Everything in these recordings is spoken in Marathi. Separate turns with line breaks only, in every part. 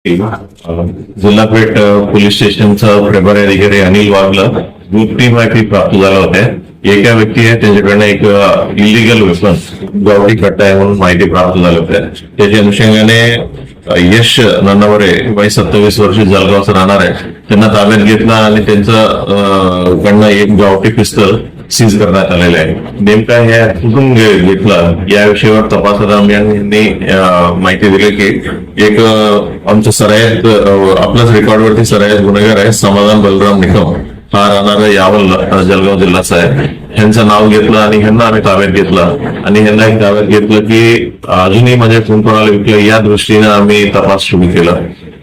जिल्हा पेठ पोलीस स्टेशनचा प्रभारी अधिकारी अनिल वाघला गुप्ती माहिती प्राप्त झाल्या होत्या. एका व्यक्ती आहे त्यांच्याकडनं एक इलिगल वेपन गावठी कट्टा आहे म्हणून माहिती प्राप्त झाल्या होत्या. त्याच्या अनुषंगाने यश नन्नावरे वय 27 वर्ष जळगावचं राहणार आहे त्यांना ताब्यात घेतला आणि त्यांचं कडनं एक गावठी पिस्तल सीज करण्यात आलेलं आहे. नेमका हे कुठून घेतलं या विषयावर तपास यांनी माहिती दिली की एक आमच्या सराईत आपल्याच रेकॉर्डवरती सराईत गुन्हेगार आहे समाधान बलराम निकम हा राहणारा यावल जळगाव जिल्ह्याचा आहे. ह्यांचं नाव घेतलं आणि ह्यांना आम्ही ताब्यात घेतलं आणि ह्यांना ताब्यात घेतलं की अजूनही म्हणजे कोणाला विकलं या दृष्टीनं आम्ही तपास सुरू केला.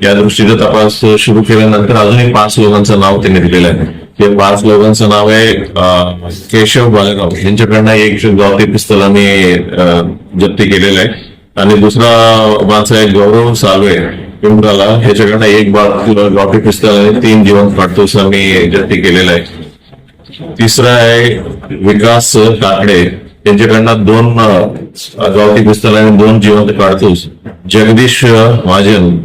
या दृष्टीने तपास सुरू केल्यानंतर अजूनही 5 लोकांचं नाव त्यांनी दिलेलं आहे. ते 5 लोकांचं नाव आहे केशव बालेराव यांच्याकडनं एक गावठी पिस्तल आम्ही जप्ती केलेलं आहे आणि दुसरा माणूस आहे गौरव सालवे पिंपराला ह्याच्याकडनं एक गावठी पिस्तल आणि 3 जिवंत काडतूस आम्ही जप्ती केलेला आहे. तिसरा आहे विकास काकडे यांच्याकडनं 2 गावठी पिस्तल आणि 2 जिवंत काडतूस. जगदीश महाजन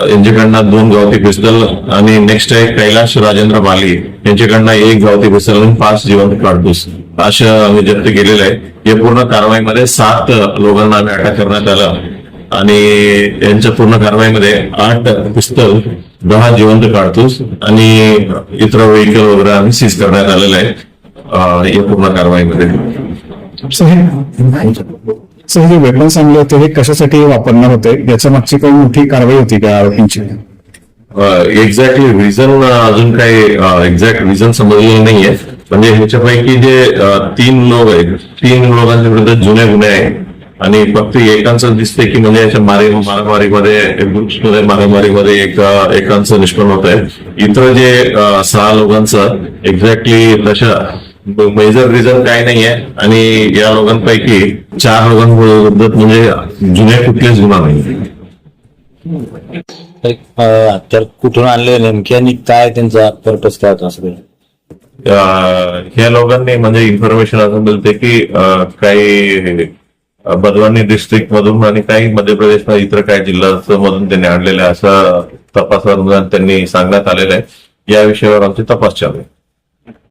यांच्याकडनं 2 गावठी पिस्तल आणि नेक्स्ट आहे कैलाश राजेंद्र बाली यांच्याकडनं 1 गावठी पिस्तल आणि 5 जिवंत काडतूस असं आम्ही जप्त केलेलं आहे. या पूर्ण कारवाईमध्ये 7 लोकांना आम्ही अटक करण्यात आलं आणि यांच्या पूर्ण कारवाईमध्ये 8 पिस्तल 10 जिवंत काडतूस आणि इतर व्हेकल वगैरे आम्ही सीज करण्यात आलेलं आहे या पूर्ण कारवाईमध्ये.
सर जे वेपन्स आणले होते हे कशासाठी वापरणार होते याच्या मागची काही मोठी कारवाई होती का आरोपींची?
एक्झॅक्टली रिझन अजून काही एक्झॅक्ट रिझन समजलेलं नाहीये. म्हणजे ह्याच्यापैकी जे 3 लोक आहेत 3 लोकांच्या विरुद्ध जुने गुन्हे आहेत आणि फक्त एकांचं दिसते की म्हणजे याच्या मारामारीमध्ये ग्रुप्समध्ये मारामारीमध्ये एकांचं निष्पन्न होत आहे. इतर जे 6 लोकांचं एक्झॅक्टली तशा मेजर रिझन काय नाहीये आणि या लोकांपैकी 4 लोकांविरुद्ध म्हणजे जुने कुठलेच गुन्हा नाही.
तर कुठून आणले नेमके आणि काय त्यांचा पर्पज काय होता असं?
ह्या लोकांनी म्हणजे इन्फॉर्मेशन असं मिळते की काही बदवानी डिस्ट्रिक्ट मधून आणि काही मध्य प्रदेश इतर काही जिल्हा मधून त्यांनी आणलेलं असं तपासात त्यांनी सांगण्यात आलेलं आहे. या विषयावर आमची तपास चालू आहे.